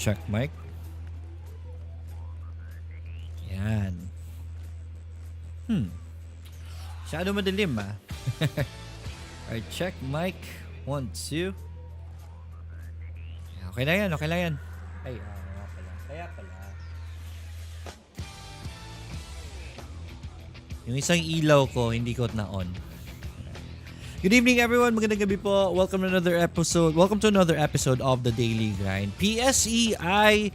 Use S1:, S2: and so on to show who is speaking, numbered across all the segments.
S1: check mic. Yan. Masyado madilim Alright, check mic. 1, 2. Okay na yan, okay lang yan. Ay, kaya pala. Yung isang ilaw ko, hindi ko na-on. Good evening everyone, magandang gabi po. Welcome to another episode of the Daily Grind. PSEI,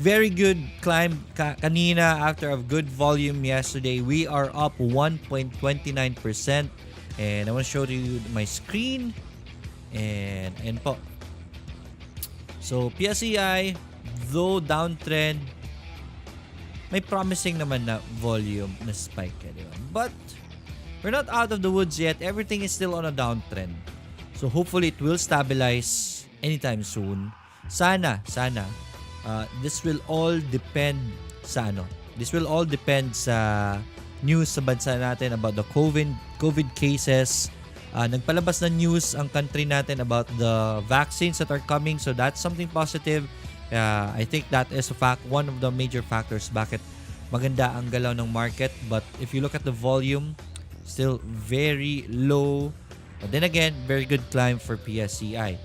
S1: very good climb kanina after a good volume yesterday. We are up 1.29%. And I want to show you my screen. And po. So PSEI, though downtrend, may promising naman na volume na spike. But we're not out of the woods yet. Everything is still on a downtrend. So hopefully it will stabilize anytime soon. Sana. This will all depend sa This will all depend sa news sa bansa natin about the COVID cases. Nagpalabas na news ang country natin about the vaccines that are coming. So that's something positive. I think that is one of the major factors bakit maganda ang galaw ng market. But if you look at the volume, still very low. But then again, very good climb for PSEI.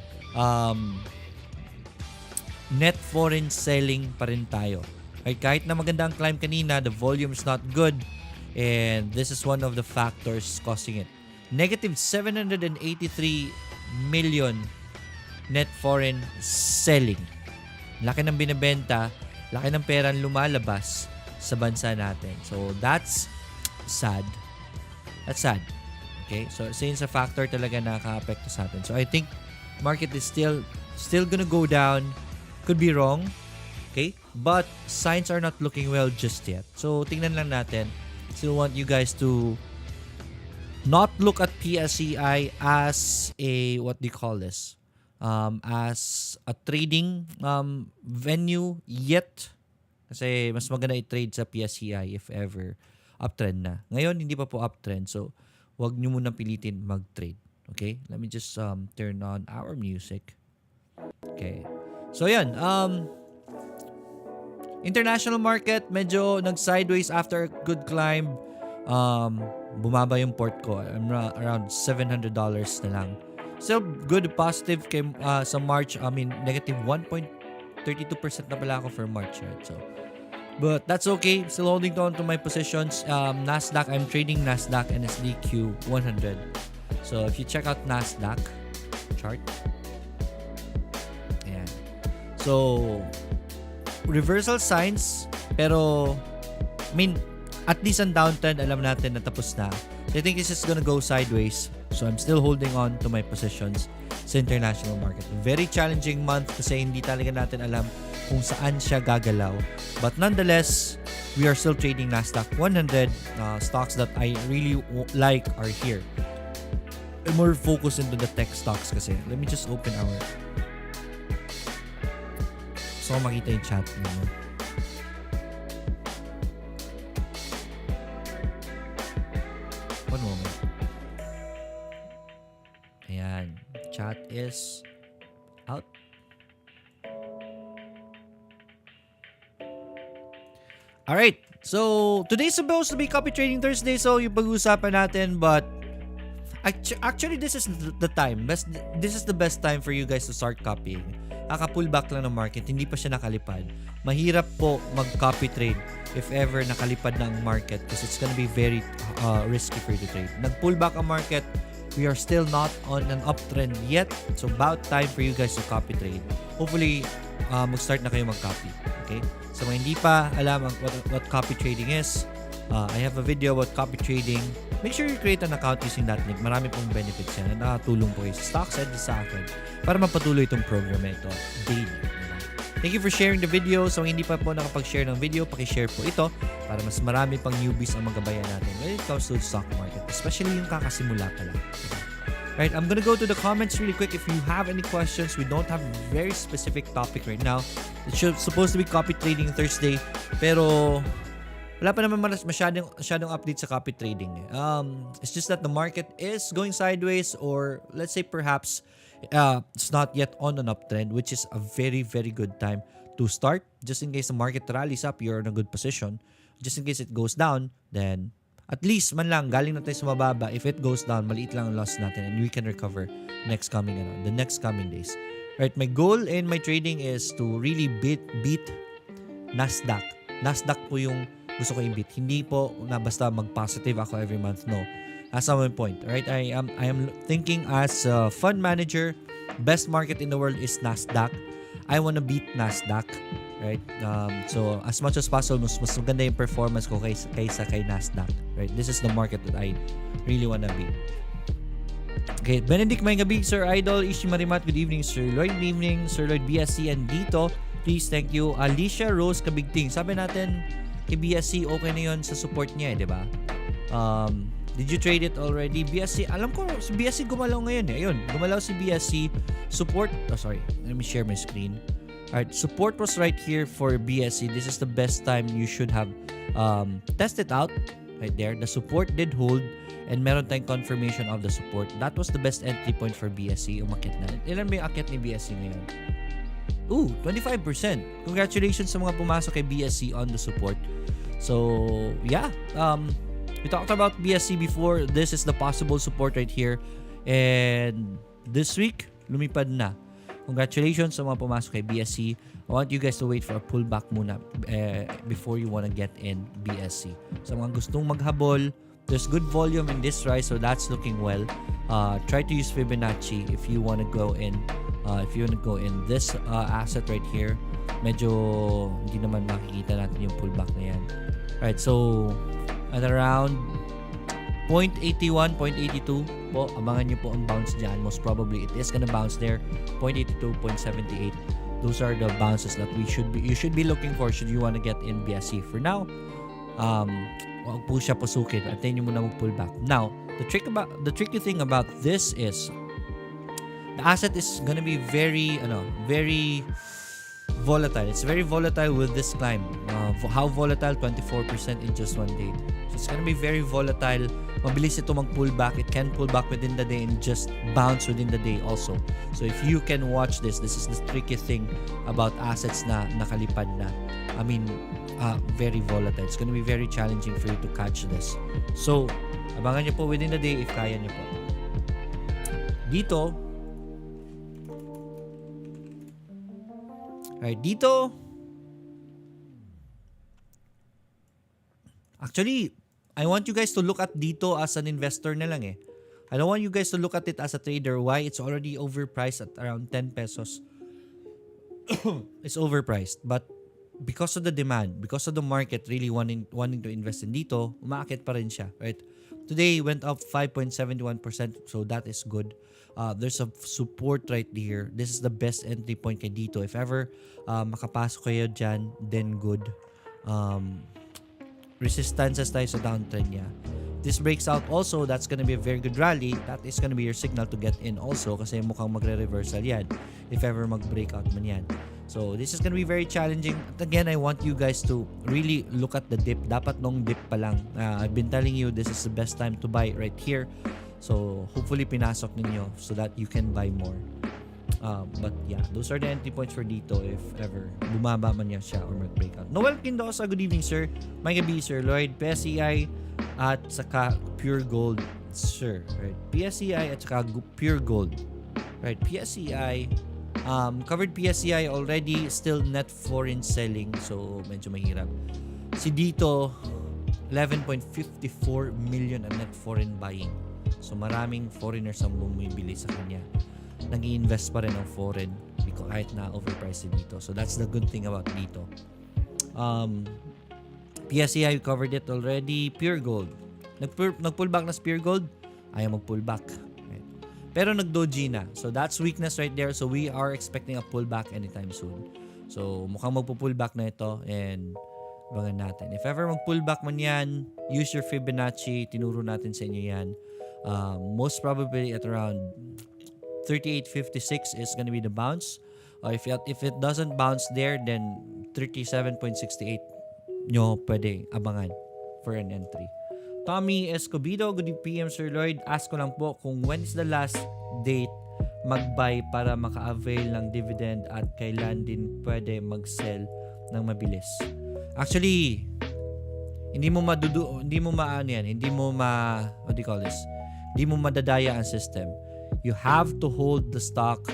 S1: Net foreign selling pa rin tayo. Right? Kahit na maganda ang climb kanina, the volume is not good. And this is one of the factors causing it. Negative 783 million net foreign selling. Laki ng binibenta, laki ng perang lumalabas sa bansa natin. So that's sad. That's sad. Okay? So since a factor talaga nakaka-apekto sa atin. So I think market is still gonna go down. Could be wrong. Okay? But signs are not looking well just yet. So tingnan lang natin. Still want you guys to not look at PSEI as a, what do you call this? As a trading venue yet. Kasi mas maganda i-trade sa PSEI if ever uptrend na. Ngayon, hindi pa po uptrend. So, wag nyo muna pilitin mag-trade. Okay? Let me just turn on our music. Okay. So, yan. International market, medyo nag-sideways after a good climb. Bumaba yung port ko. I'm around $700 na lang. Still good, positive kay, sa March. I mean, negative 1.32% na pala ako for March. Right? So, but that's okay. Still holding on to my positions. Nasdaq, I'm trading Nasdaq NSDQ 100. So, if you check out Nasdaq chart. Ayan. So, reversal signs. Pero, I mean, at least ang downtrend, alam natin na tapos na. So I think this is gonna go sideways. So I'm still holding on to my positions sa international market. Very challenging month kasi hindi talaga natin alam kung saan siya gagalaw. But nonetheless, we are still trading Nasdaq 100. Stocks that I really like are here. I'm more focused into the tech stocks kasi. Let me just open our... So makita yung chat niyo. One moment. Ayan. Chat is out. Alright. So, today's supposed to be Copy Trading Thursday. So, yung pag-uusapan natin. But, actually, this is the time. This is the best time for you guys to start copying. Naka-pullback lang ng market. Hindi pa siya nakalipad. Mahirap po mag-copy trade if ever nakalipad ng market because it's gonna be very risky for you to trade. Nag-pullback ang market. We are still not on an uptrend yet. So, about time for you guys to copy trade. Hopefully, mag-start na kayo mag-copy. Okay? So, mga hindi pa alam what copy trading is, I have a video about copy trading. Make sure you create an account using that link. Marami pong benefits yan na nakatulong po kayo sa stocks and sa akin para mapatuloy itong program na ito daily. Thank you for sharing the video. So, hindi pa po nakapag-share ng video, pakishare po ito para mas marami pang newbies ang magabayan natin when it comes to the stock market, especially yung kakasimula pa lang. Right, I'm gonna go to the comments really quick. If you have any questions, we don't have a very specific topic right now. It's supposed to be Copy Trading Thursday, pero wala pa naman masyadong update sa copy trading. It's just that the market is going sideways, or let's say perhaps it's not yet on an uptrend, which is a very, very good time to start. Just in case the market rallies up, you're in a good position. Just in case it goes down, then at least man lang, galing na tayo sa mababa. If it goes down, maliit lang ang loss natin and we can recover the next coming days. Right, my goal in my trading is to really beat Nasdaq. Nasdaq po yung gusto ko i-beat. Hindi po na basta mag-positive ako every month. No. That's not my point. Right? I am thinking as a fund manager, best market in the world is Nasdaq. I wanna beat Nasdaq. Right? So, as much as possible, mas maganda yung performance ko kaysa kay Nasdaq. Right? This is the market that I really wanna beat. Okay, Benedict, may gabi, Sir Idol. Ishi Marimat, good evening, Sir Lloyd. Good evening, Sir Lloyd BSC. And dito, please, thank you. Alicia Rose Kabigting. Sabi natin, kay BSC, okay na yun sa support niya, di ba? Did you trade it already? BSC, alam ko, si BSC gumalaw ngayon eh. Ayun, gumalaw si BSC. Support, let me share my screen. Alright, support was right here for BSC. This is the best time you should have tested out. Right there. The support did hold and meron tayong confirmation of the support. That was the best entry point for BSC. Umakit na. Ilan ba yung akit ni BSC ngayon? 25%. Congratulations sa mga pumasok kay BSC on the support. So, yeah. We talked about BSC before. This is the possible support right here. And this week, lumipad na. Congratulations sa mga pumasok kay BSC. I want you guys to wait for a pullback muna before you wanna get in BSC. Sa mga gustong maghabol, there's good volume in this rise, so that's looking well. Try to use Fibonacci if you wanna go in. If you wanna go in this asset right here, medyo hindi naman makikita natin yung pullback na yan. Alright, so at around 0.81, 0.82 po, abangan nyo po ang bounce dyan. Most probably, it is gonna bounce there. 0.82, 0.78. Those are the bounces that you should be looking for should you wanna get in BSC. For now, wag po siya pasukin. Antayin nyo muna mag-pull back. Now, the tricky thing about this is the asset is gonna be very volatile. It's very volatile with this climb. How volatile? 24% in just one day. So it's gonna be very volatile. Mabilis ito mag-pull back. It can pull back within the day and just bounce within the day also. So if you can watch this is the tricky thing about assets na nakalipad na. I mean, very volatile. It's gonna be very challenging for you to catch this. So, abangan nyo po within the day if kaya nyo po. Dito, right, dito, actually, I want you guys to look at dito as an investor na lang eh. I don't want you guys to look at it as a trader. Why? It's already overpriced at around 10 pesos. It's overpriced. But because of the demand, because of the market really wanting to invest in dito, umaakit pa rin siya, right? Today, went up 5.71%. So that is good. There's a support right here. This is the best entry point kay dito. If ever makapasok kayo dyan, then good. Resistances tayo sa downtrend niya. This breaks out also, that's gonna be a very good rally. That is gonna be your signal to get in also kasi mukhang magre-reversal yan if ever mag-breakout man yan. So this is gonna be very challenging. At again, I want you guys to really look at the dip. Dapat nung dip pa lang. I've been telling you this is the best time to buy right here. So hopefully pinasok ninyo so that you can buy more. But yeah, those are the entry points for dito if ever bumaba man yan siya or mag-breakout. Noel Quindosa, good evening sir. May gabi sir Lloyd. PSEI at saka Pure Gold sir. Right. PSEI at saka Pure Gold. Right. PSEI covered PSEI already, still net foreign selling, so medyo mahirap. Si dito 11.54 million ang net foreign buying. So maraming foreigners ang bumibili sa kanya. Nag-i-invest pa rin ng foreign because kahit na overpriced dito. So that's the good thing about dito. PSEI covered it already. Pure Gold. Nag-pull back na Pure Gold. Ayaw mag-pull back. Right. Pero nag-doji na. So that's weakness right there. So we are expecting a pullback anytime soon. So mukhang magpo-pull back na ito and abangan natin. If ever mag-pull back man yan, use your Fibonacci. Tinuro natin sa inyo yan. Most probably at around 38.56 is going to be the bounce. If it doesn't bounce there, then 37.68 nyo pwede abangan for an entry. Tommy Escobedo, good PM Sir Lloyd. Ask ko lang po kung when is the last date mag-buy para maka-avail ng dividend at kailan din pwede mag-sell ng mabilis. Actually, hindi mo what do you call this? Hindi mo madadaya ang system. You have to hold the stock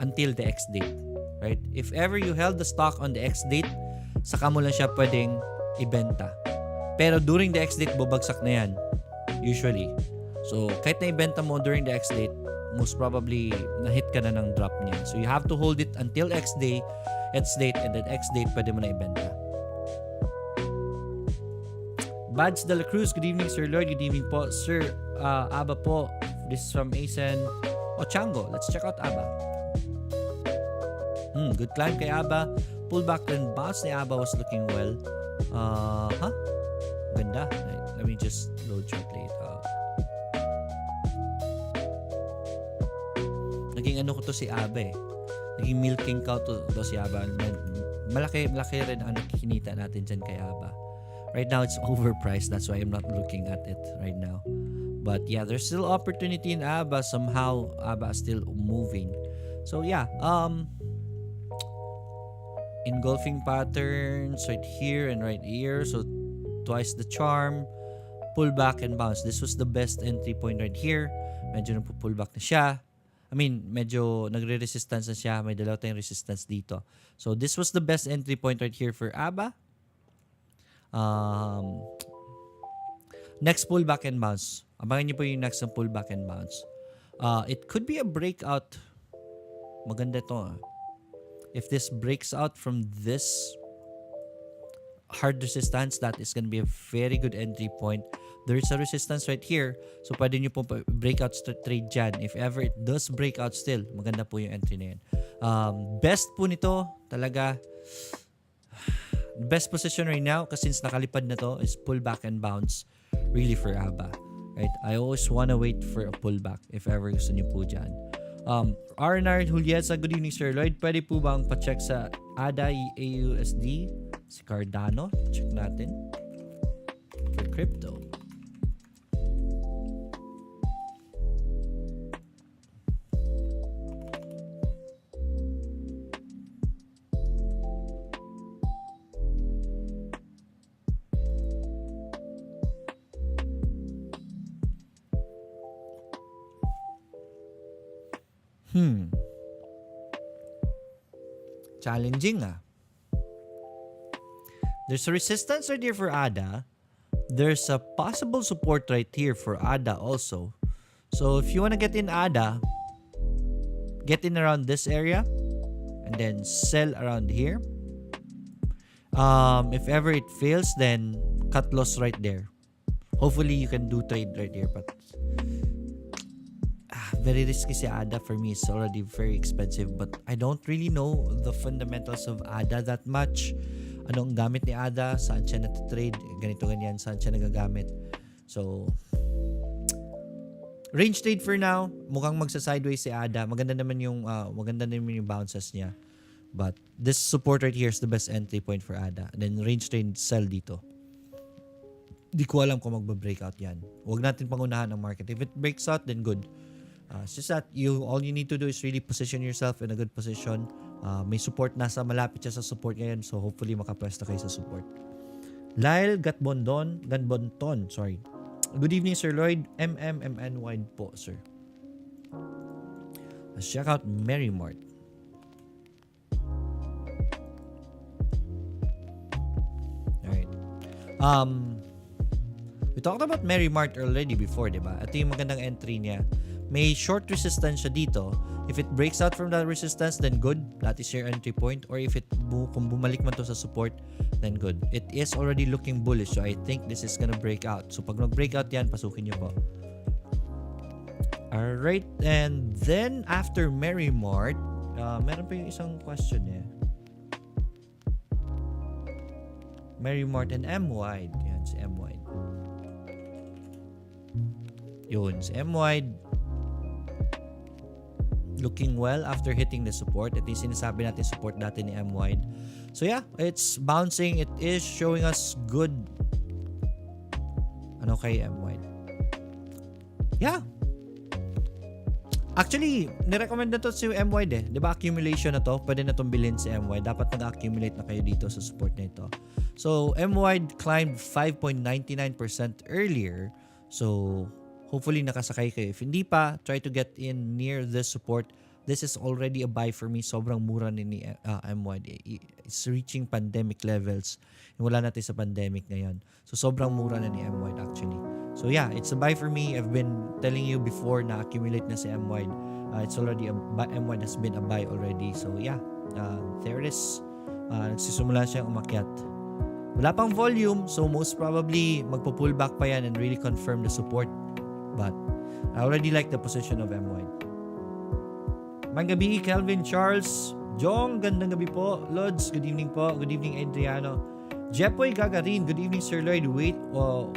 S1: until the X date, right? If ever you held the stock on the X date, saka mo lang siya pwedeng ibenta. Pero during the X date, bubagsak na yan. Usually. So, kahit na ibenta mo during the X date, most probably, na-hit ka na ng drop niya. So, you have to hold it until X date, and then X date, pwede mo na ibenta. Bads de la Cruz, good evening, Sir Lloyd. Good evening po. Sir, Aba po. This is from Asen Ochango. Let's check out Aba. Good climb kay Aba. Pullback and bounce ni Aba was looking well. Ganda. Let me just load shortly it out. Naging ano ko to si Aba eh. Naging milking cow to si Aba. Malaki rin ang nakikinita natin dyan kay Aba. Right now, it's overpriced. That's why I'm not looking at it right now. But yeah, there's still opportunity in ABA. Somehow, ABA is still moving. So yeah, engulfing patterns right here and right here. So twice the charm. Pull back and bounce. This was the best entry point right here. Medyo nagpo-pull back na siya. I mean, medyo nagre-resistance na siya. May dalawa tayong resistance dito. So this was the best entry point right here for ABA. Next pullback and bounce. Abangan niyo po yung next pullback and bounce. It could be a breakout. Maganda ito. If this breaks out from this hard resistance, that is going to be a very good entry point. There is a resistance right here. So, pwede nyo po breakout trade dyan. If ever it does break out still, maganda po yung entry na yan. Best po nito, talaga, best position right now, kasi since nakalipad na to, is pullback and bounce really for ABA. Right? I always wanna wait for a pullback if ever gusto nyo po dyan. R&R Julieta, good evening, Sir Lloyd. Pwede po bang pa-check sa 𝐴𝑈𝑆 si Cardano? Check natin. For crypto. Challenging There's a resistance right here for ADA. There's a possible support right here for ADA also. So if you want to get in ADA, get in around this area and then sell around here. If ever it fails, then cut loss right there. Hopefully you can do trade right here, but very risky si ADA for me. It's already very expensive, but I don't really know the fundamentals of ADA that much. Ano ang gamit ni ADA? Saan siya natitrade? Ganito ganyan. Saan siya nagagamit? So, range trade for now. Mukhang magsa-sideways si ADA. Maganda naman yung bounces niya. But this support right here is the best entry point for ADA. And then range trade sell dito. Di ko alam kung magba-breakout yan. Huwag natin pangunahan ang market. If it breaks out, then good. It's just that all you need to do is really position yourself in a good position. May support, nasa malapit siya sa support ngayon, so hopefully makapwesto kayo sa support. Lyle Ganbonton, sorry. Good evening, Sir Lloyd. MMMNY po, sir. Let's check out Merrymart. Alright. We talked about Merrymart already before, diba? Ito yung magandang entry niya. May short resistance siya dito. If it breaks out from that resistance, then good. That is your entry point. Or if kung bumalik man to sa support, then good. It is already looking bullish. So I think this is gonna break out. So pag mag-break out yan, pasukin nyo po. Alright. And then after Merrymart, meron pa yung isang question eh. Merrymart and M-Wide. Yan, si M-Wide. Yun, si M-Wide. Looking well after hitting the support. Ito yung sinasabi natin support dati ni M-Wide. So yeah, it's bouncing. It is showing us good. Ano kay M-Wide? Yeah. Actually, nirecommend na to si MY eh. Di ba accumulation na to? Pwede na tong bilhin si MY. Dapat nag-accumulate na kayo dito sa support na ito. So, MY climbed 5.99% earlier. So, hopefully nakasakay kayo. If hindi pa, try to get in near this support. This is already a buy for me. Sobrang mura ni MY. It's reaching pandemic levels. Wala natin sa pandemic ngayon. So, sobrang mura na ni MY actually. So, yeah, it's a buy for me. I've been telling you before na accumulate na si MY. It's already MY has been a buy already. So, yeah, there it is. Nagsisimula siyang umakyat. Wala pang volume. So, most probably, magpo-pullback pa yan and really confirm the support. But, I already like the position of MY. Magandang gabi, Kelvin Charles. Jong, gandang gabi po. Lods, good evening po. Good evening, Adriano. Jepoy Gagarin, good evening, Sir Lloyd.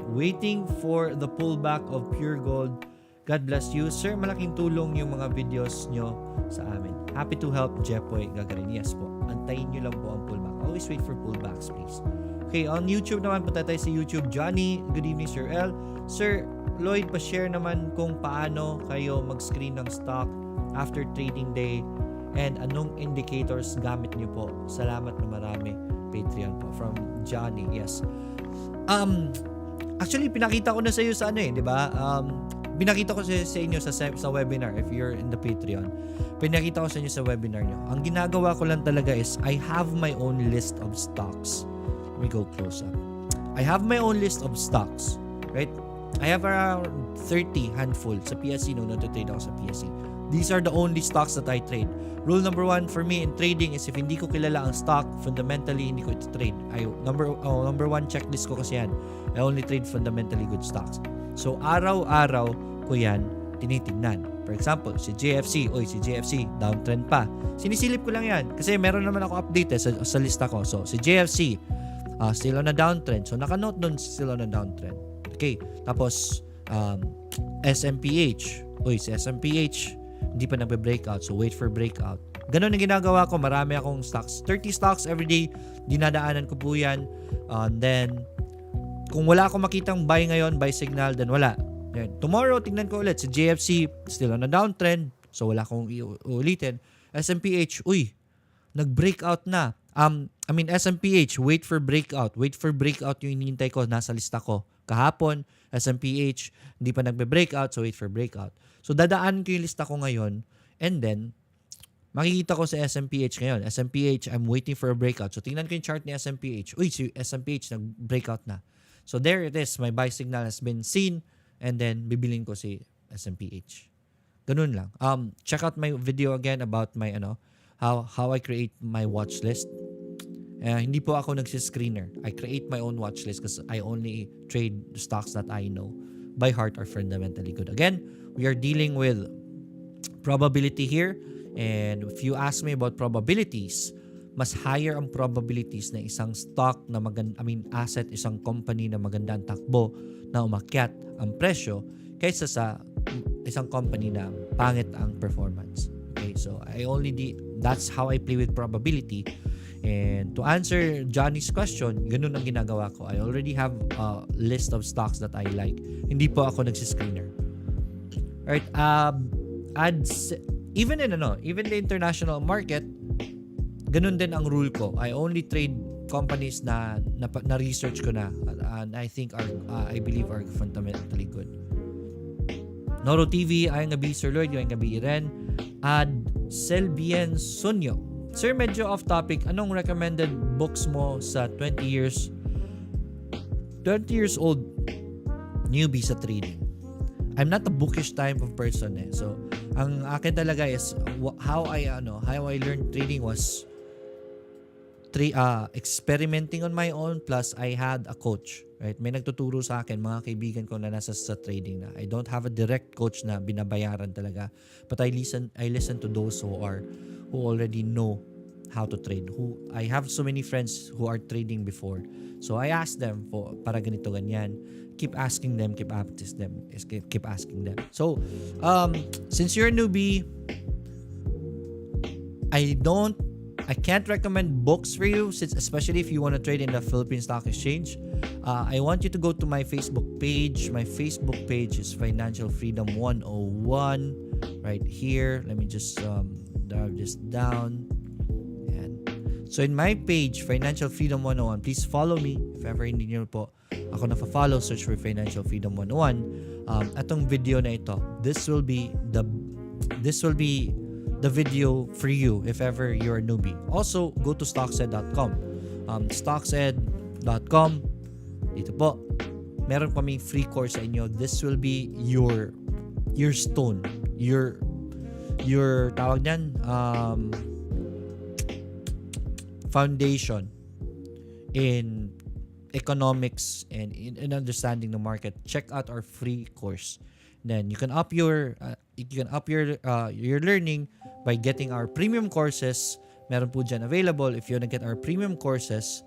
S1: Waiting for the pullback of Pure Gold. God bless you. Sir, malaking tulong yung mga videos nyo sa amin. Happy to help, Jepoy Gagarin. Yes po. Antayin nyo lang po ang pullback. Always wait for pullbacks, please. Okay, on YouTube naman, punta tayo sa YouTube. Johnny, good evening, Sir L. Sir Lloyd, pa-share naman kung paano kayo mag-screen ng stock after trading day and anong indicators gamit nyo po. Salamat na marami. Patreon po from Johnny. Yes. Actually pinakita ko na sa iyo sa ano di ba? Pinakita ko sa inyo sa webinar if you're in the Patreon. Pinakita ko sa inyo sa webinar nyo. Ang ginagawa ko lang talaga is I have my own list of stocks. Let me go close up. I have my own list of stocks, right? I have around 30 handful sa PSE nung nagte-trade ako sa PSE. These are the only stocks that I trade. Rule number 1 for me in trading is if hindi ko kilala ang stock, fundamentally hindi ko ito trade. Number 1 checklist ko kasi yan. I only trade fundamentally good stocks. So araw-araw ko yan tinitingnan. For example, si JFC, si JFC, downtrend pa. Sinisilip ko lang yan kasi meron naman ako update sa lista ko. So si JFC, still on a downtrend. So nakanote doon still on a downtrend. Okay, tapos SMPH. Si SMPH hindi pa nagbe-breakout. So, wait for breakout. Ganun ang ginagawa ko. Marami akong stocks. 30 stocks everyday. Dinadaanan ko po yan. Then, kung wala akong makitang buy ngayon, buy signal, then wala. Then, tomorrow, tignan ko ulit. Si JFC, still on a downtrend. So, wala akong uulitin. SMPH, nag-breakout na. SMPH, wait for breakout. Wait for breakout yung hinihintay ko. Nasa lista ko. Kahapon, SMPH, hindi pa nagbe-breakout. So, wait for breakout. So, dadaan ko yung lista ko ngayon and then, makikita ko sa SMPH ngayon. SMPH, I'm waiting for a breakout. So, tingnan ko yung chart ni SMPH. Si SMPH nag-breakout na. So, there it is. My buy signal has been seen and then, bibilin ko si SMPH. Ganun lang. Check out my video again about my, how I create my watch list. Hindi po ako nagsiscreener. I create my own watch list because I only trade stocks that I know by heart are fundamentally good. Again, we are dealing with probability here. And if you ask me about probabilities, mas higher ang probabilities na isang stock na asset, isang company na maganda ang takbo na umakyat ang presyo kaysa sa isang company na pangit ang performance. Okay, so that's how I play with probability. And to answer Johnny's question, ganun ang ginagawa ko. I already have a list of stocks that I like. Hindi po ako nagsiscreener. Alright, even the international market, ganun din ang rule ko. I only trade companies na research ko na and I think I believe are fundamentally good. Noro TV, ayang gabi Sir Lloyd, ayang gabi Iren. Selbien Sunyo. Sir, medyo off topic. Anong recommended books mo sa 20 years old newbie sa trading? I'm not a bookish type of person So, ang akin talaga is how I learned trading was experimenting on my own plus I had a coach. Right? May nagtuturo sa akin, mga kaibigan ko na nasa sa trading na. I don't have a direct coach na binabayaran talaga. But I listen to those who already know how to trade. I have so many friends who are trading before. So I ask them para ganito ganyan. Keep asking them, keep asking them. So, since you're a newbie, I can't recommend books for you, especially if you want to trade in the Philippine Stock Exchange. I want you to go to my Facebook page. My Facebook page is Financial Freedom 101. right here. Let me just drive this down. And so in my page, Financial Freedom 101, please follow me. If ever hindi nyo po ako na-follow, search for Financial Freedom 101. Atong video na ito, this will be the video for you if ever you're a newbie. Also, go to stocksed.com. Stocksed.com, dito po, meron kaming free course sa inyo. This will be your stone, your tawag niyan, foundation in economics and in understanding the market. Check out our free course. Then you can up your learning by getting our premium courses. Meron po dyan available. If you want to get our premium courses,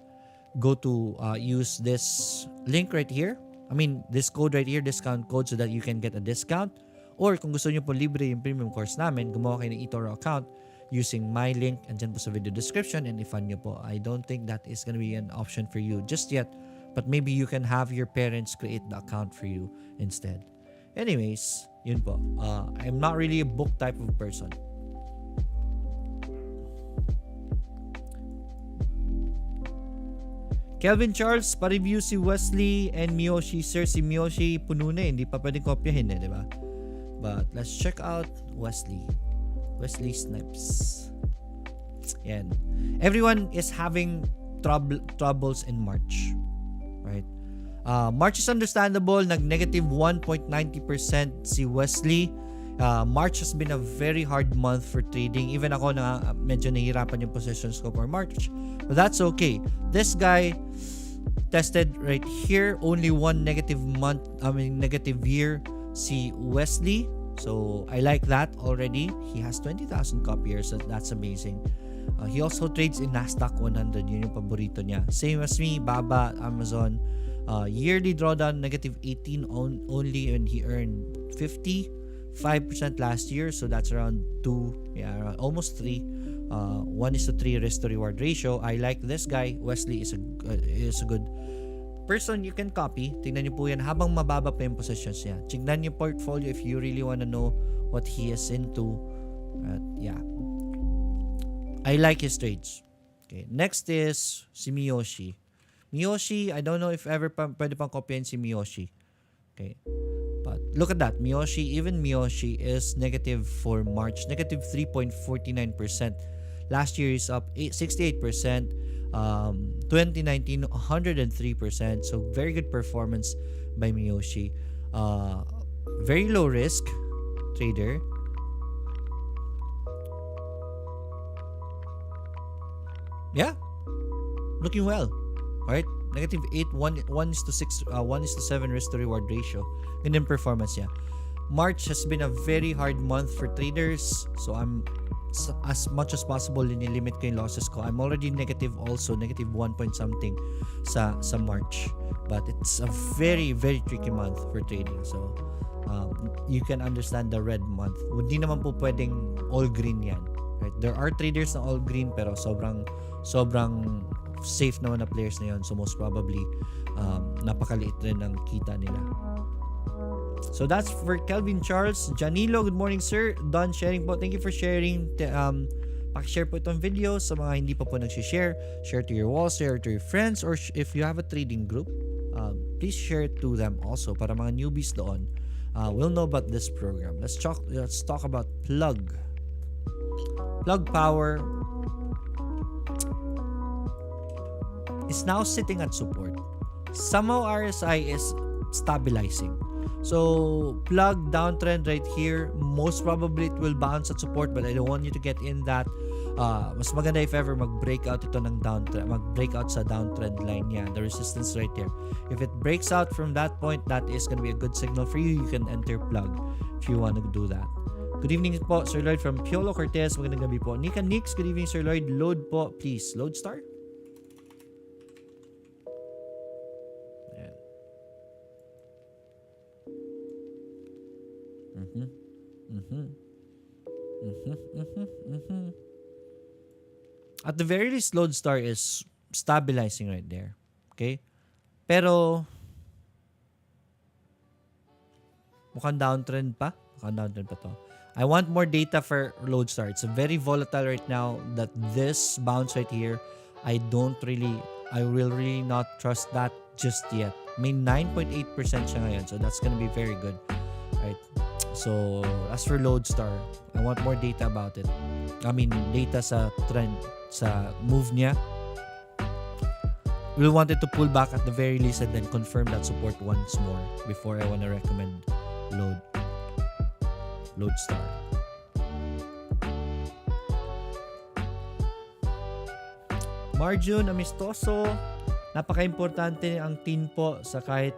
S1: go to use this link right here. I mean, this code right here, discount code, so that you can get a discount. Or kung gusto nyo po libre yung premium course namin, gumawa kayo ng 𝑒𝑇ORRO account using my link and dyan po sa video description and i-fund nyo po. I don't think that is gonna be an option for you just yet, but maybe you can have your parents create the account for you instead. Anyways, yun po. I'm not really a book type of person. Kelvin Charles, pa-review si Wesley and Miyoshi. Sir, si Miyoshi puno na hindi pa pwedeng kopyahin di ba? But let's check out Wesley. Wesley Snipes. Yan. Everyone is having troubles in March. Right? March is understandable. Nag-negative 1.90% si Wesley. March has been a very hard month for trading. Even ako na medyo nahihirapan yung positions ko for March. But that's okay. This guy tested right here. Only one negative year si Wesley. So I like that already. He has 20,000 copiers. So that's amazing. He also trades in Nasdaq 100. Yun yung paborito niya. Same as me, Baba, Amazon. Yearly drawdown, negative 18 only, and he earned 55% last year. So that's around 2, around almost 3. 1:3 risk to reward ratio. I like this guy. Wesley is a good person you can copy. Tingnan niyo po yan habang mababa pa yung positions niya. Tingnan niyo portfolio if you really want to know what he is into. I like his trades. Okay, next is si Miyoshi. Miyoshi, I don't know if ever pwede pang kopyahin si Miyoshi. Okay. But look at that. Even Miyoshi is negative for March. Negative 3.49%. Last year is up 68%. 2019, 103%. So very good performance by Miyoshi. Very low risk trader. Yeah. Looking well. Alright? Negative 8, 1:6, 1:7 risk to reward ratio. Ganyan performance niya. March has been a very hard month for traders. So I'm, as much as possible, nililimit ko yung losses ko. I'm already negative also. Negative 1 point something sa March. But it's a very, very tricky month for trading. So you can understand the red month. Hindi naman po pwedeng all green yan. Right? There are traders na all green pero sobrang safe naman na players na yun. So most probably napakaliit rin ng kita nila. So that's for Kelvin Charles. Janilo, good morning sir. Done sharing po. Thank you for sharing. Pakishare po itong video sa mga hindi pa po nagsishare. Share to your wall, share to your friends, or if you have a trading group, please share it to them also para mga newbies doon will know about this program. Let's talk about Plug. Plug Power is now sitting at support. Somehow RSI is stabilizing. So Plug downtrend right here. Most probably it will bounce at support, but I don't want you to get in that. Mas maganda if ever mag-breakout ito ng downtrend, mag-breakout sa downtrend line niya, the resistance right there. If it breaks out from that point, that is going to be a good signal for you. You can enter Plug if you want to do that. Good evening po, Sir Lloyd from Piolo Cortez. Magandang gabi po. Nika Nix, good evening Sir Lloyd. Load po, please. Load star. At the very least, Lodestar is stabilizing right there. Okay? Pero mukhang downtrend pa. Mukhang downtrend pa to. I want more data for Lodestar. It's very volatile right now. That this bounce right here, I will really not trust that just yet. May 9.8% siya ngayon, so that's gonna be very good. Right? So, as for Lodestar, I want more data about it. I mean, data sa trend, sa move niya. We'll want it to pull back at the very least and then confirm that support once more before I want to recommend Lodestar. Marjun Amistoso, napaka-importante ang tin po sa kahit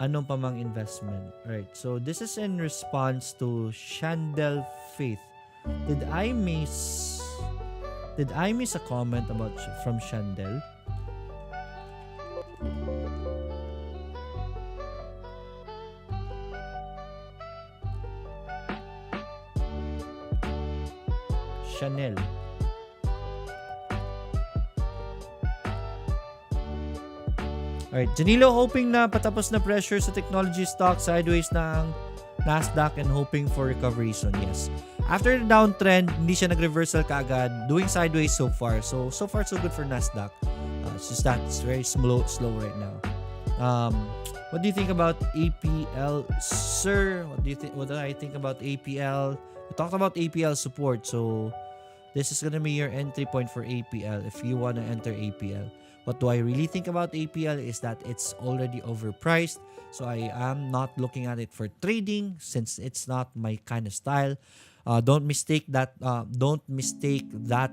S1: anong pamang investment. Right. So this is in response to Chandel Faith. Did I miss a comment from Chandel? Chanel. Alright, Janilo hoping na patapos na pressure sa technology stock, sideways na ang Nasdaq and hoping for recovery soon. Yes. After the downtrend, hindi siya nag-reversal kaagad, doing sideways so far. So far so good for Nasdaq. It's just that it's very slow right now. What do you think about APL, sir? What do I think about APL? We talked about APL support, so this is gonna be your entry point for APL if you wanna enter APL. What do I really think about APL is that it's already overpriced, so I am not looking at it for trading since it's not my kind of style. Don't mistake that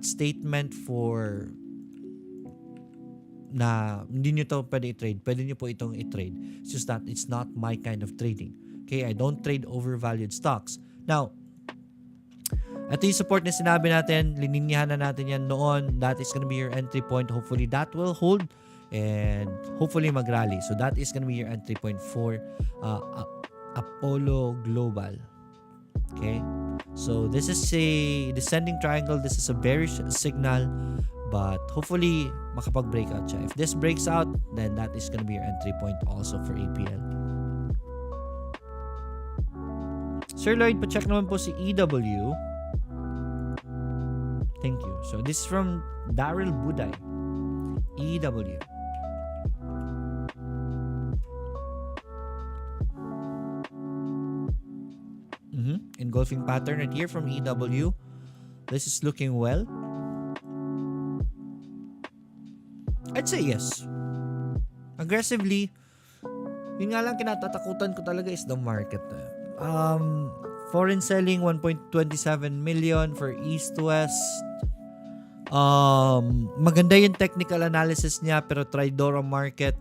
S1: statement for na hindi nyo to pwede i-trade. Pwede nyo po itong i-trade. It's just that it's not my kind of trading. Okay, I don't trade overvalued stocks. Now, ito yung support na sinabi natin, lininyahan na natin yan noon. That is gonna be your entry point. Hopefully that will hold and hopefully mag-rally. So that is gonna be your entry point for Apollo Global. Okay, so this is a descending triangle. This is a bearish signal, but hopefully makapag-breakout siya. If this breaks out, then that is gonna be your entry point also for APL. Sir Lloyd, pa-check naman po si EW. Thank you. So this is from Daryl Buday. EW. Engulfing pattern right here from EW. This is looking well. I'd say yes. Aggressively, yun nga lang kinatatakutan ko talaga is the market. Foreign selling 1.27 million for East to West. Maganda yung technical analysis niya pero Tridora market.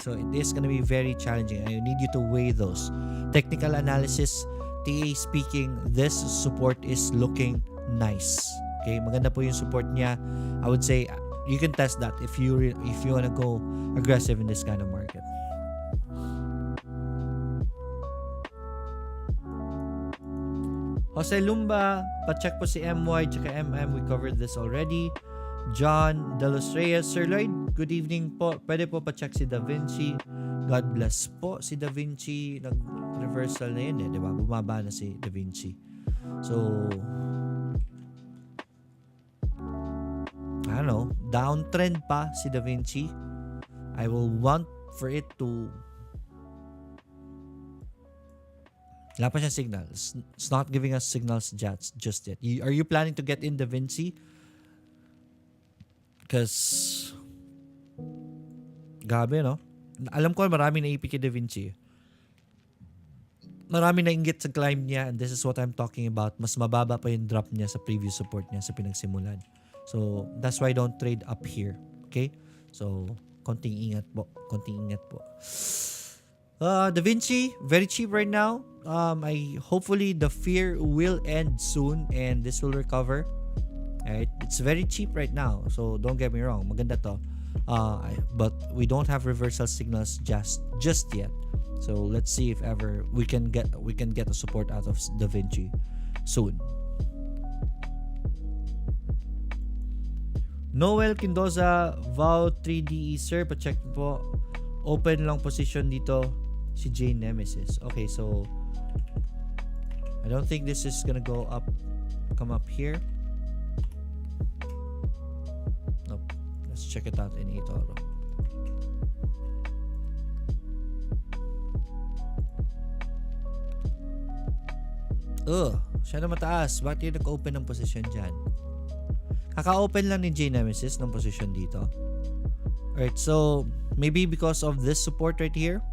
S1: So it is gonna be very challenging. I need you to weigh those. Technical analysis, TA speaking, this support is looking nice. Okay, maganda po yung support niya. I would say you can test that if you wanna go aggressive in this kind of market. Jose Lumba, pa-check po si MY tsaka MM. We covered this already. John De Los Reyes, Sir Lloyd, good evening po. Pwede po pa-check si Da Vinci. God bless po si Da Vinci. Nag-reversal na yun di ba? Bumaba na si Da Vinci. So, I don't know, downtrend pa si Da Vinci. I will want for it to wala pa siyang signals. It's not giving us signals just yet. Are you planning to get in Da Vinci? Because gabi, no? Alam ko marami na ipik kay Da Vinci. Marami na inggit sa climb niya, and this is what I'm talking about. Mas mababa pa yung drop niya sa previous support niya sa pinagsimulan. So, that's why I don't trade up here. Okay? So, konting ingat po. Da Vinci, very cheap right now. Hopefully the fear will end soon and this will recover. Alright, it's very cheap right now, so don't get me wrong, maganda to. But we don't have reversal signals just yet. So let's see if ever we can get a support out of Da Vinci soon. Noel Quindoza, Vow 3DE, sir, pa-check po. nag-open lang position dito si J Nemesis. Okay, so I don't think this is gonna go up, come up here. Nope. Let's check it out in 𝑒𝑇𝑜𝑟𝑜. Siya na mataas. Bakit yung nag-open ng position dyan? Kaka-open lang ni J Nemesis ng position dito. Alright, so maybe because of this support right here.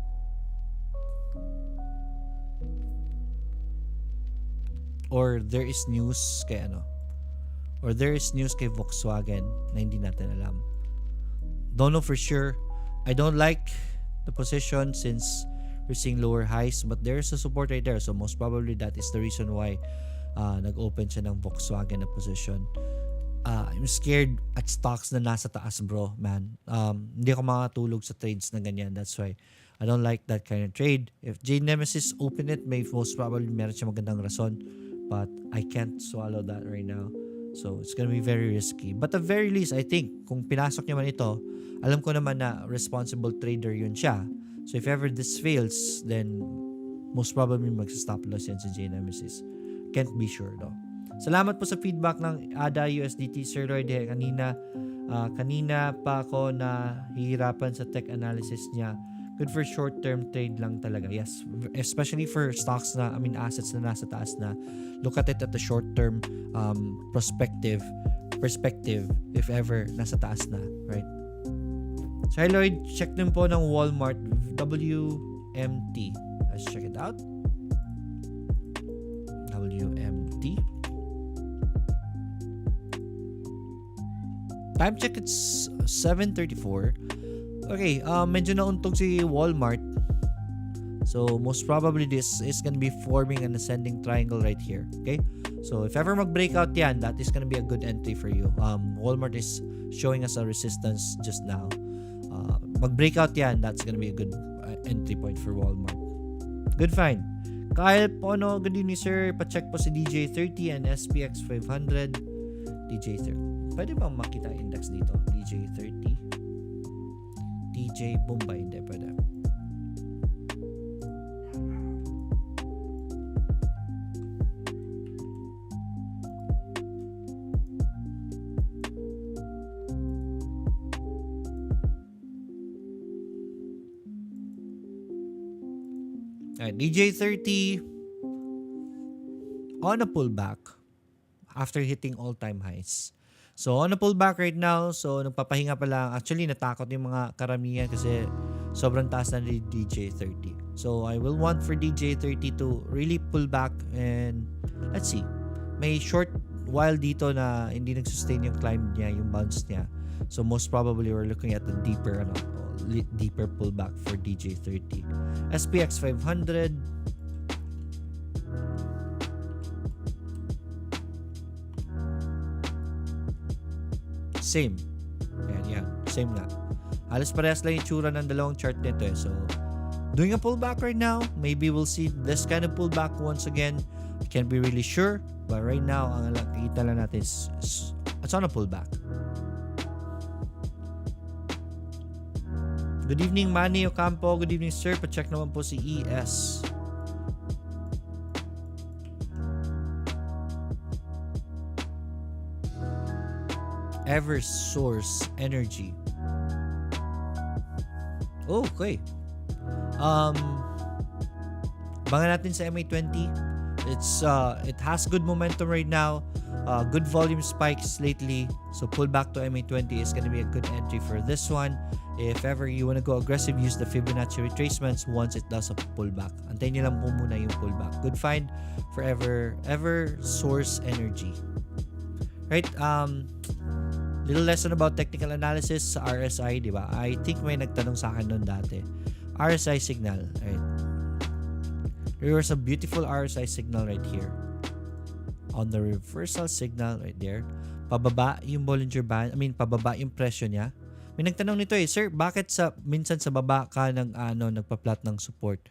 S1: Or there is news kay ano. Or there is news kay Volkswagen na hindi natin alam. Don't know for sure. I don't like the position since we're seeing lower highs, but there's a support right there. So most probably that is the reason why nag-open siya ng Volkswagen na position. I'm scared at stocks na nasa taas, bro, man. Hindi ako makatulog sa trades na ganyan. That's why I don't like that kind of trade. If J Nemesis open it, may most probably meron siya magandang rason. But I can't swallow that right now. So it's gonna be very risky. But at the very least, I think, kung pinasok niya man ito, alam ko naman na responsible trader yun siya. So if ever this fails, then most probably magsa-stop loss yan si J Nemesis. Can't be sure though. Salamat po sa feedback ng ADA USDT Sir Lloyd. Kanina pa ako na hihirapan sa tech analysis niya. Good for short-term trade lang talaga. Yes, especially for stocks na, assets na nasa taas na. Look at it at the short-term perspective if ever nasa taas na, right? Sir Lloyd, check din po ng Walmart WMT. Let's check it out. WMT. Time check, it's 7:34. Okay, medyo nauntog si Walmart. So, most probably this is gonna be forming an ascending triangle right here. Okay? So, if ever mag-breakout yan, that is gonna be a good entry for you. Walmart is showing us a resistance just now. Mag-breakout yan, that's gonna be a good entry point for Walmart. Good find. Kyle Pono, good evening sir. Pa-check po si DJ30 and SPX 500. DJ30. Pwede bang makita index dito? DJ30. DJ Bombay, hindi pwede. DJ30 on a pullback after hitting all-time highs. So, on a pullback right now, so nagpapahinga pa lang. Actually, natakot yung mga karamihan kasi sobrang taas na ni DJ30. So, I will want for DJ30 to really pull back and let's see. May short while dito na hindi nag-sustain yung climb niya, yung bounce niya. So, most probably we're looking at the deeper pullback for DJ30. SPX 500. Same. Yan. Same nga. Halos parehas lang yung tsura ng dalawang chart nito eh. So, doing a pullback right now. Maybe we'll see this kind of pullback once again. I can't be really sure. But right now, ang nakikita lang natin is it's on a pullback. Good evening, Manny Ocampo. Good evening, sir. Pa-check naman po si ES. Eversource Energy. Okay. Bangan natin sa MA20. It has good momentum right now. Good volume spikes lately. So pull back to MA20 is going to be a good entry for this one. If ever you want to go aggressive, use the Fibonacci retracements once it does a pullback. Antayin nyo lang po muna yung pullback. Good find for Eversource Energy. Right? Little lesson about technical analysis sa RSI, di ba? I think may nagtanong sa akin noon dati. RSI signal, right? There was a beautiful RSI signal right here. On the reversal signal right there, pababa yung Bollinger Band, pababa yung presyo niya. May nagtanong nito eh, sir, bakit minsan sa baba ka nagpa-plot ng support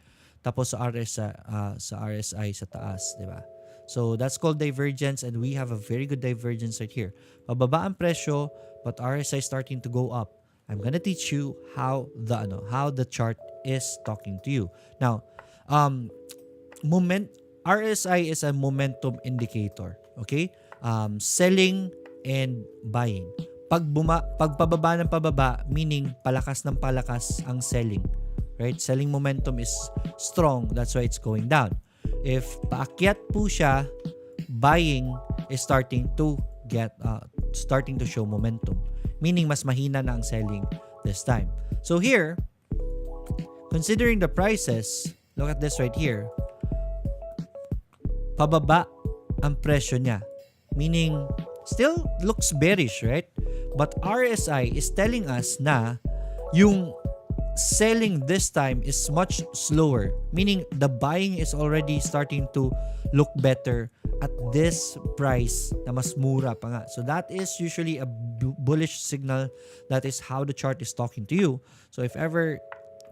S1: tapos sa RSI sa taas, di ba? So that's called divergence and we have a very good divergence right here. Pababa ang presyo but RSI starting to go up. I'm gonna teach you how the chart is talking to you. Now, RSI is a momentum indicator. Okay? Selling and buying. Pag pababa ng pababa, meaning palakas ng palakas ang selling. Right? Selling momentum is strong, that's why it's going down. If paakyat po siya, buying is starting to show momentum. Meaning mas mahina na ang selling this time. So here, considering the prices, look at this right here. Pababa ang presyo niya. Meaning, still looks bearish, right? But RSI is telling us na yung selling this time is much slower. Meaning, the buying is already starting to look better at this price na mas mura pa nga. So that is usually a bullish signal. That is how the chart is talking to you. So if ever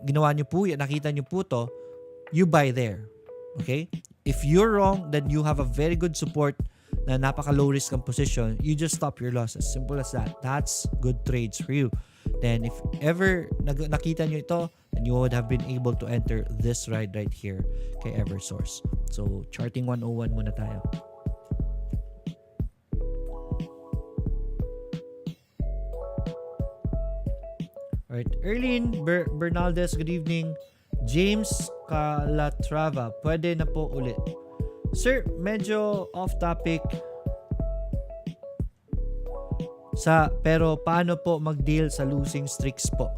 S1: ginawa nyo po, nakita nyo po to, you buy there. Okay? If you're wrong, then you have a very good support na napaka-low risk ang position. You just stop your losses. Simple as that. That's good trades for you. Then if ever nakita nyo ito, then you would have been able to enter this ride right here kay Eversource. So, charting 101 muna tayo. Alright, Erlene Bernaldez, good evening. James Calatrava, pwede na po ulit. Sir, medyo off topic. Pero paano po mag-deal sa losing streaks po?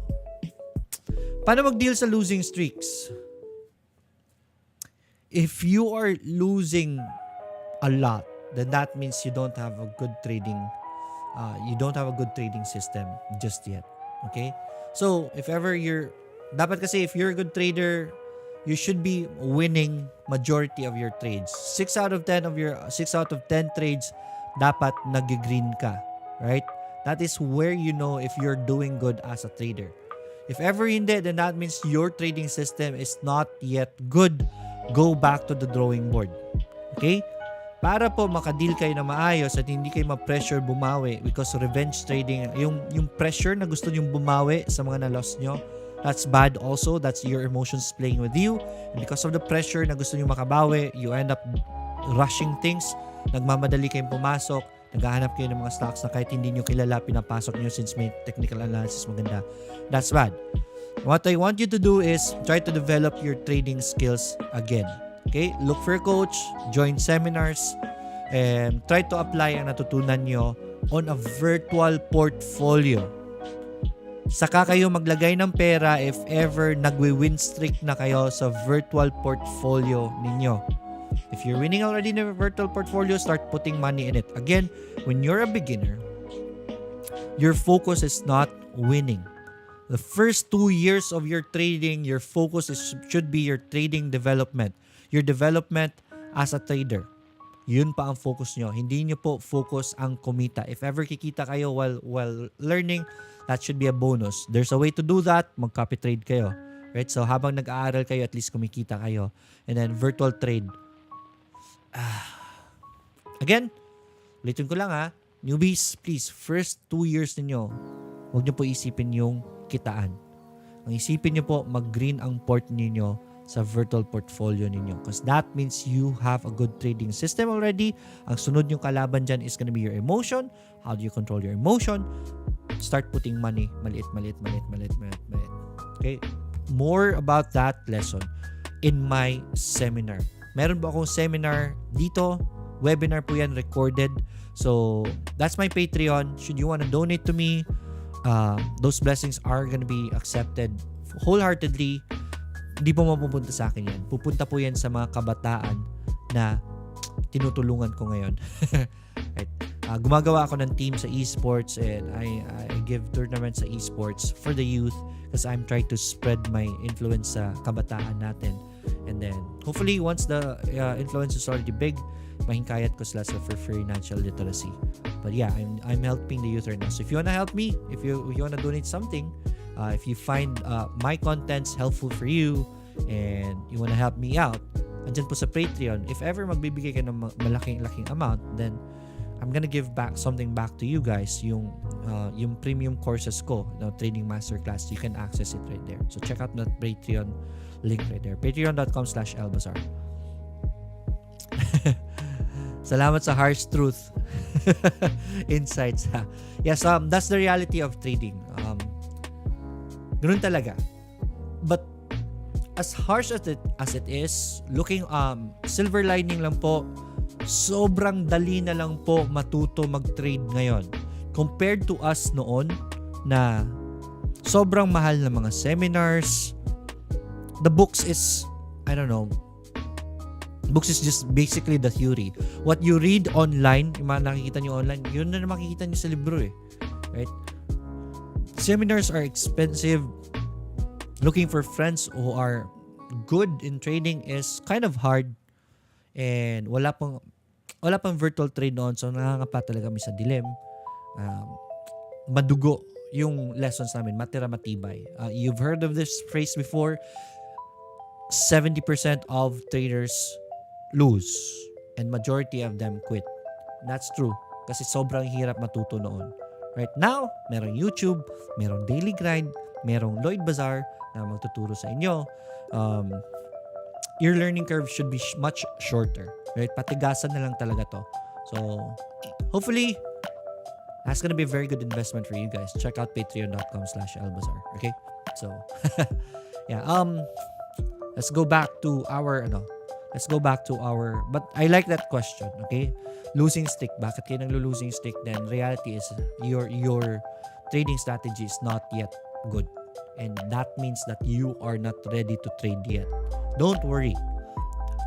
S1: Paano mag-deal sa losing streaks? If you are losing a lot, then that means you don't have a good trading system just yet. Okay? So, if you're a good trader, you should be winning majority of your trades. 6 out of 10 trades dapat nag-green ka, right? That is where you know if you're doing good as a trader. If ever hindi, then that means your trading system is not yet good. Go back to the drawing board. Okay? Para po makadeal kayo na maayos at hindi kayo ma-pressure bumawi, because revenge trading, yung pressure na gusto nyong bumawi sa mga na-loss nyo, that's bad also. That's your emotions playing with you. And because of the pressure na gusto nyo makabawi, you end up rushing things. Nagmamadali kayong pumasok. Naghahanap kayo ng mga stocks na kahit hindi nyo kilala, pinapasok nyo since may technical analysis maganda. That's bad. What I want you to do is try to develop your trading skills again. Okay? Look for a coach, join seminars, and try to apply ang natutunan nyo on a virtual portfolio. Saka kayo maglagay ng pera if ever nagwi-win streak na kayo sa virtual portfolio ninyo. If you're winning already in a virtual portfolio, start putting money in it. Again, when you're a beginner, your focus is not winning. The first 2 years of your trading, your focus should be your trading development. Your development as a trader. Yun pa ang focus nyo. Hindi nyo po focus ang kumita. If ever kikita kayo while learning, that should be a bonus. There's a way to do that. Mag-copy trade kayo. Right? So habang nag-aaral kayo, at least kumikita kayo. And then virtual trade. Again, ulitin ko lang newbies, please, first 2 years ninyo, huwag nyo po isipin yung kitaan. Ang isipin nyo po, mag-green ang port ninyo sa virtual portfolio ninyo. Because that means you have a good trading system already. Ang sunod yung kalaban dyan is gonna be your emotion. How do you control your emotion? Start putting money, maliit. Okay? More about that lesson in my seminar. Meron po akong seminar dito. Webinar po yan, recorded. So, that's my Patreon. Should you want to donate to me, those blessings are gonna be accepted wholeheartedly. Hindi po mapupunta sa akin yan. Pupunta po yan sa mga kabataan na tinutulungan ko ngayon. Right. Gumagawa ako ng team sa esports, and I give tournaments sa esports for the youth because I'm trying to spread my influence sa kabataan natin. And then, hopefully, once the influence is already big, mahingkayat ko sila for financial literacy. But yeah, I'm helping the youth right now. So if you wanna help me, if you wanna donate something, if you find my contents helpful for you, and you wanna help me out, andyan po sa Patreon. If ever magbibigay ka ng malaking amount, then I'm gonna give back something back to you guys, yung premium courses ko, trading masterclass. You can access it right there. So check out that Patreon link right there, patreon.com/lbazar. Salamat sa harsh truth insights, ha. Yes, that's the reality of trading. Ganun talaga. But as harsh as it is, looking silver lining lang po, sobrang dali na lang po matuto mag-trade ngayon compared to us noon na sobrang mahal na mga seminars. The books is, I don't know, books is just basically the theory. What you read online, yung mga nakikita nyo online, yun na makikita nyo sa libro eh. Right? Seminars are expensive. Looking for friends who are good in trading is kind of hard. And wala pang virtual trade noon, so nakangapa talaga kami sa dilim. Madugo yung lessons namin, matira matibay. You've heard of this phrase before, 70% of traders lose and majority of them quit. That's true kasi sobrang hirap matuto noon. Right now, merong YouTube, merong Daily Grind, merong Lloyd Bazaar na magtuturo sa inyo. Your learning curve should be much shorter. Right? Patigasan na lang talaga to. So, hopefully, that's gonna be a very good investment for you guys. Check out patreon.com/lbazar. Okay? So, yeah. Let's go back to our but I like that question, okay? Losing stick. Bakit kayo naglo-losing stick? Then reality is your trading strategy is not yet good. And that means that you are not ready to trade yet. Don't worry.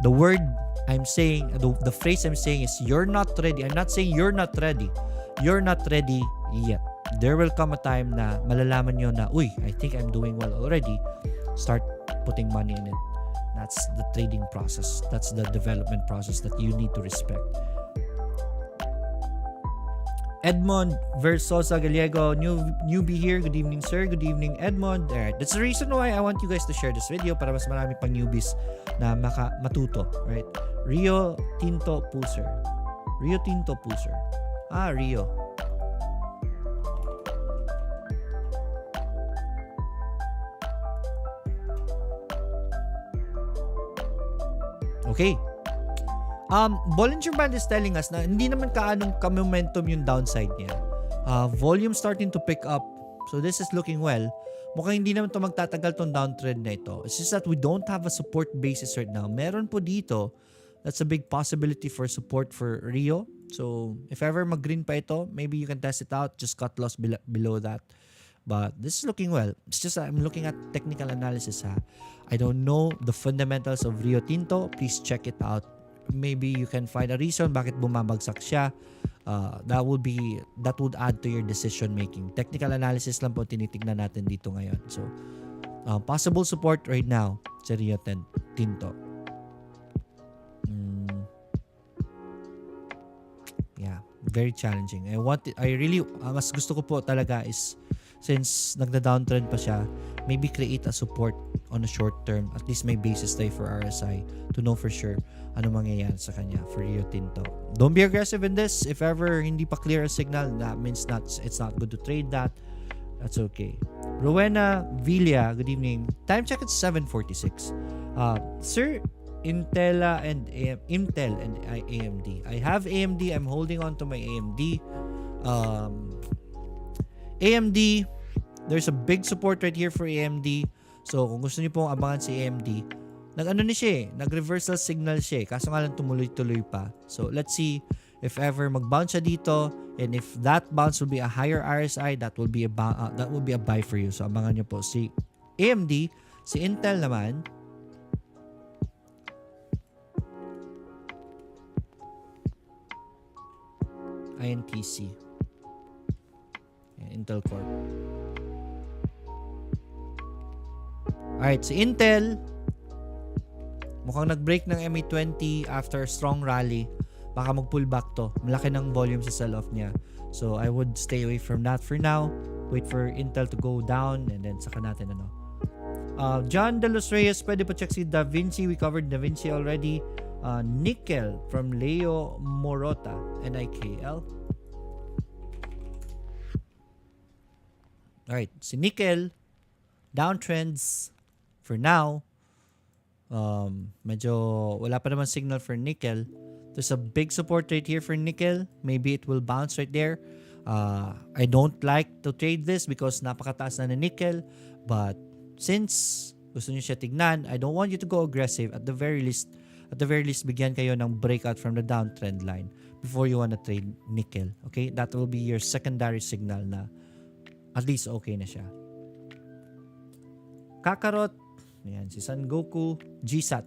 S1: The word I'm saying, the phrase I'm saying is you're not ready. I'm not saying you're not ready. You're not ready yet. There will come a time na malalaman nyo na, uy, I think I'm doing well already. Start putting money in it. That's the trading process. That's the development process that you need to respect. Edmond Versosa Gallego, newbie here. Good evening, sir. Good evening, Edmond. Alright, that's the reason why I want you guys to share this video para mas marami pang newbies na matuto. Right? Rio Tinto Puser. Rio Tinto Puser. Rio. Okay. Bollinger Band is telling us na hindi naman kaanong ka-momentum yung downside niya. Volume starting to pick up. So this is looking well. Mukhang hindi naman to magtatagal tong downtrend na ito. It's just that we don't have a support basis right now. Meron po dito. That's a big possibility for support for Rio. So if ever mag-green pa ito, maybe you can test it out. Just cut loss below that. But this is looking well. It's just I'm looking at technical analysis, ha. I don't know the fundamentals of Rio Tinto. Please check it out. Maybe you can find a reason bakit bumabagsak siya. That would add to your decision making. Technical analysis lang po tinitignan natin dito ngayon. So, possible support right now sa Rio Tinto. Yeah, very challenging. Mas gusto ko po talaga is since nagda-downtrend pa siya, maybe create a support on a short term. At least may basis tayo for RSI to know for sure ano mangyayari sa kanya for Rio Tinto. Don't be aggressive in this. If ever hindi pa clear a signal, that means it's not good to trade that. That's okay. Rowena Villa, good evening. Time check at 7:46. Sir, Intel and AMD. I have AMD. I'm holding on to my AMD. AMD, there's a big support right here for AMD. So, kung gusto niyo pong abangan si AMD, nag-reversal signal siya. Kaso nga lang tumuloy-tuloy pa. So, let's see if ever mag-bounce siya dito. And if that bounce will be a higher RSI, that will be a buy for you. So, abangan niyo po si AMD. Si Intel naman, INTC. Intel Corp. Alright, si Intel mukhang nag-break ng MA20 after a strong rally. Baka mag-pullback to. Malaki ng volume sa sell-off niya. So, I would stay away from that for now. Wait for Intel to go down and then saka natin John De Los Reyes, pwede pa check si Da Vinci. We covered Da Vinci already. Nickel from Leo Morota, NIKL. Alright, si nickel, downtrends for now. Medyo wala pa naman signal for nickel. There's a big support right here for nickel. Maybe it will bounce right there. I don't like to trade this because napakataas na nickel. But since gusto niyo siya tignan, I don't want you to go aggressive. At the very least, bigyan kayo ng breakout from the downtrend line before you wanna trade nickel. Okay? That will be your secondary signal na at least okay na siya. Kakarot. Ayan, si San Goku. GSAT.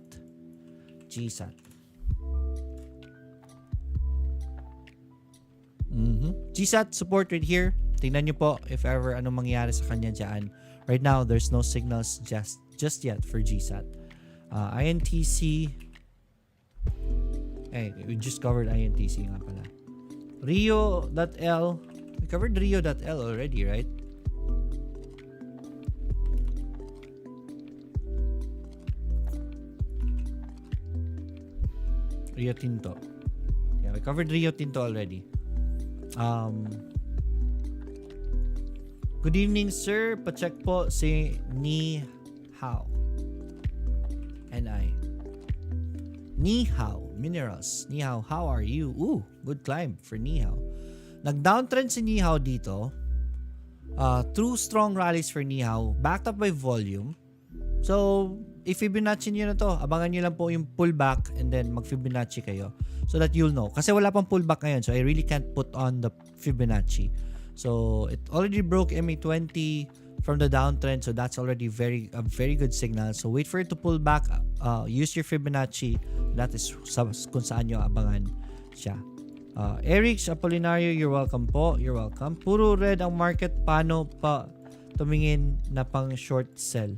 S1: GSAT support right here. Tingnan nyo po if ever anong mangyayari sa kanya dyan. Right now, there's no signals just yet for GSAT. INTC. We just covered INTC nga pala. Rio.L. We covered Rio.L already, right? Rio Tinto. Yeah, we covered Rio Tinto already. Good evening, sir. Pacheck po si Ni Hao. N.I. Ni Hao Minerals. Ni Hao, how are you? Ooh, good climb for Ni Hao. Nag-downtrend si Ni Hao dito. Two strong rallies for Ni Hao, backed up by volume. So, if Fibonacci nyo na to, abangan nyo lang po yung pullback and then mag-Fibonacci kayo so that you'll know. Kasi wala pang pullback ngayon, so I really can't put on the Fibonacci. So, it already broke MA20 from the downtrend, so that's already a very good signal. So, wait for it to pull back. Use your Fibonacci. That is kung saan nyo abangan siya. Eric Apolinario, you're welcome po. You're welcome. Puro red ang market. Paano pa tumingin na pang short sell?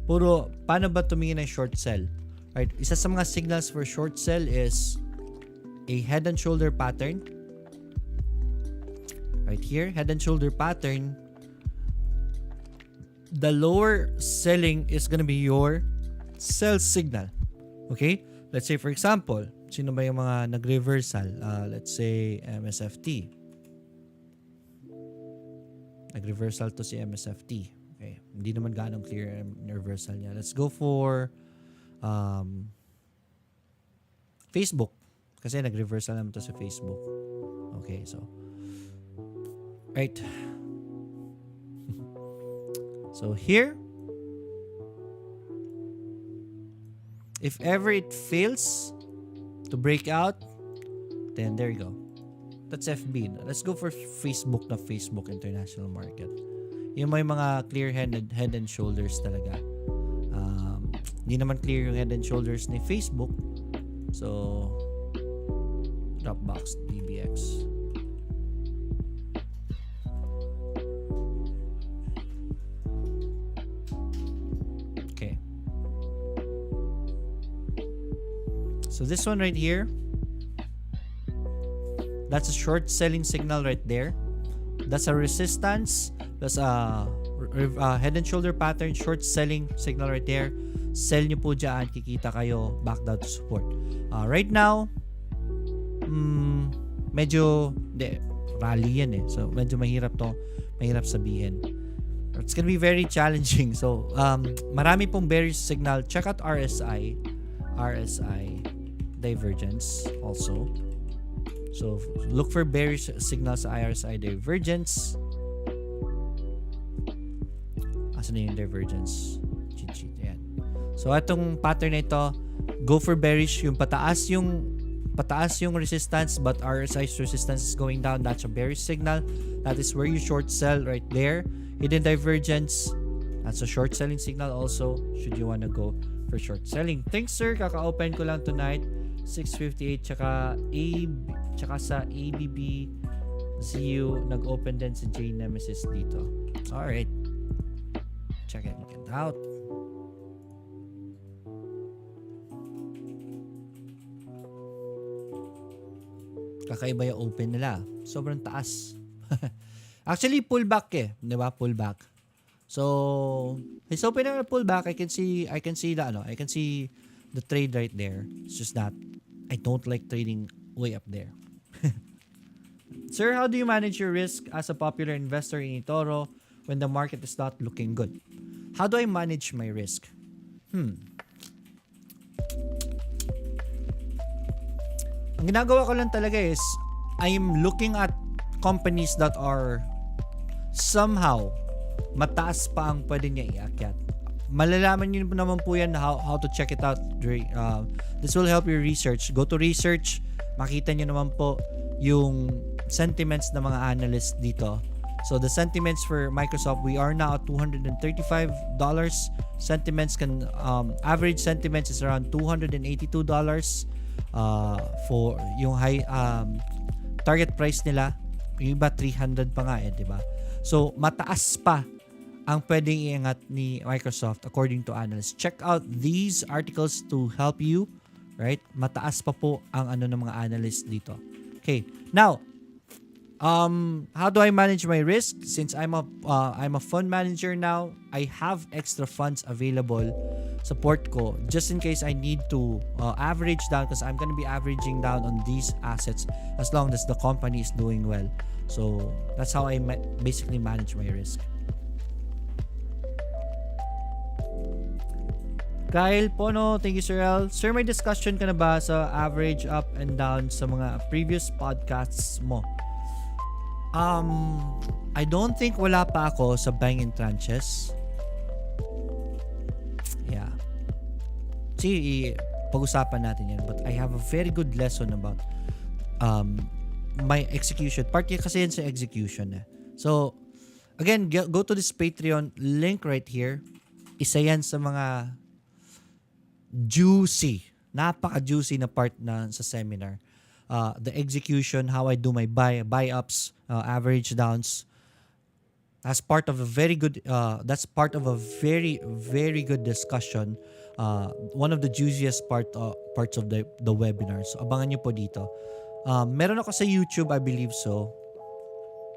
S1: Paano ba tumingin ng short sell? Right, isa sa mga signals for short sell is a head and shoulder pattern. Right here, head and shoulder pattern. The lower selling is gonna be your sell signal. Okay? Let's say for example, sino ba yung mga nag-reversal? Let's say MSFT. Nag-reversal to si MSFT. Okay. Hindi naman ganong clear ang reversal niya. Let's go for Facebook. Kasi nag-reversal naman to sa Facebook. Okay, so right. So here, if ever it fails to break out, then there you go. That's FB. Let's go for Facebook na Facebook International Market. Yung may mga clear head and shoulders talaga. Hindi naman clear yung head and shoulders ni Facebook. So, Dropbox, DBX. Okay. So this one right here, that's a short selling signal right there. That's a resistance. That's a head and shoulder pattern, short selling signal right there. Sell nyo po dyan, kikita kayo back down to support. Right now, medyo rally yan eh. So medyo mahirap sabihin. It's gonna be very challenging. So marami pong bearish signal. Check out RSI divergence also. So look for bearish signals sa RSI divergence. Asan na yung divergence? Cheat. Ayan. So atong pattern na ito, go for bearish. Yung pataas yung resistance, but RSI's resistance is going down. That's a bearish signal. That is where you short sell right there. Hidden divergence, that's a short selling signal also. Should you wanna go for short selling. Thanks sir, kaka-open ko lang tonight. 658 tsaka sa ABB ZU nag-open din si J Nemesis dito. Alright. Check it out. Kakaiba yung open nila. Sobrang taas. Actually, pullback eh. Diba? Pullback. So, his open na pullback, I can see the trade right there. It's just that I don't like trading way up there. Sir, how do you manage your risk as a popular investor in eToro when the market is not looking good? How do I manage my risk? Ang ginagawa ko lang talaga is I'm looking at companies that are somehow mataas pa ang pwede niya iakyat. Malalaman niyo naman po yan how to check it out. This will help your research. Go to research. Makita niyo naman po yung sentiments ng mga analysts dito. So the sentiments for Microsoft, we are now at $235. Sentiments can average sentiments is around $282 for yung high target price nila. Yung iba 300 pa nga di ba? So mataas pa ang pwedeng iangat ni Microsoft according to analysts. Check out these articles to help you, right? Mataas pa po ang ng mga analysts dito. Okay. Now, how do I manage my risk? Since I'm a fund manager now, I have extra funds available support ko just in case I need to average down, because I'm gonna be averaging down on these assets as long as the company is doing well. So that's how I basically manage my risk. Kyle Pono, thank you, Sir L. Sir, may discussion ka na ba sa average up and down sa mga previous podcasts mo? I don't think wala pa ako sa buying in tranches. Yeah. See, pag-usapan natin yan. But I have a very good lesson about my execution. Part kasi yan sa execution. So, again, go to this Patreon link right here. Isa yan sa mga juicy, napaka-juicy na part na sa seminar. The execution, how I do my buy-ups, average downs. That's part of a very good very, very good discussion. One of the juiciest parts of the webinar. So, abangan nyo po dito. Meron ako sa YouTube, I believe so.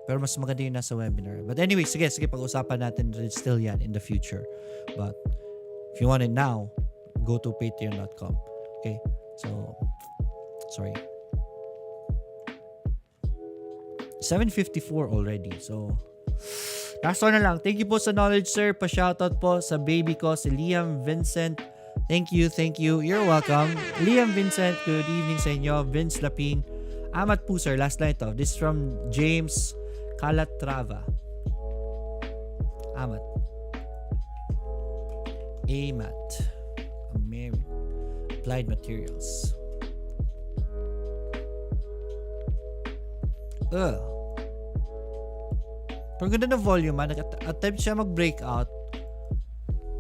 S1: Pero mas maganda yung nasa webinar. But anyway, sige, pag-usapan natin still yan in the future. But if you want it now, go to patreon.com. Okay? So, sorry. 7:54 already. So, last one na lang. Thank you po sa knowledge, sir. Pa-shoutout po sa baby ko, si Liam Vincent. Thank you. You're welcome. Liam Vincent, good evening sa inyo. Vince Laping. Amat po, sir. Last night to. This is from James Calatrava. Amat. Applied Materials. Pero ganda ng volume, nag-attempt siya mag-breakout,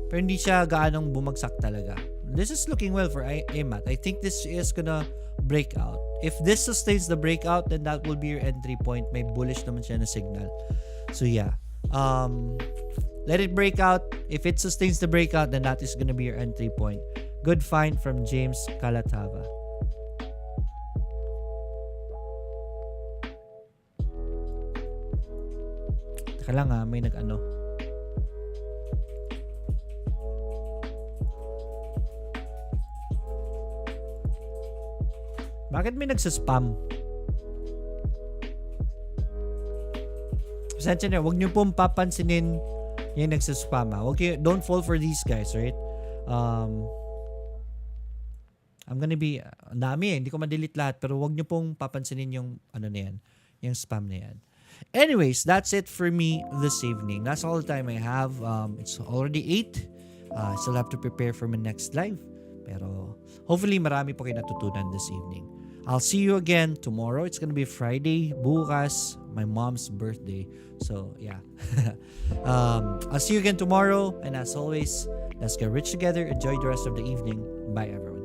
S1: pero hindi siya gaanong bumagsak talaga. This is looking well for AMAT. I think this is gonna break out. If this sustains the breakout, then that will be your entry point. May bullish naman siya na signal. So yeah, let it break out. If it sustains the breakout, then that is gonna be your entry point. Good find from James Calatava. Teka lang may nag-ano. Bakit may nagsaspam? Pasensya na, huwag niyo pong papansinin yung nagsaspam. Don't fall for these guys, right? I'm gonna be, ang dami hindi ko ma-delete lahat, pero huwag niyo pong papansinin yung na yan, yung spam na yan. Anyways, that's it for me this evening. That's all the time I have. It's already 8. I still have to prepare for my next live. Pero hopefully marami po kayo natutunan this evening. I'll see you again tomorrow. It's gonna be Friday. Bukas, my mom's birthday. So, yeah. I'll see you again tomorrow. And as always, let's get rich together. Enjoy the rest of the evening. Bye, everyone.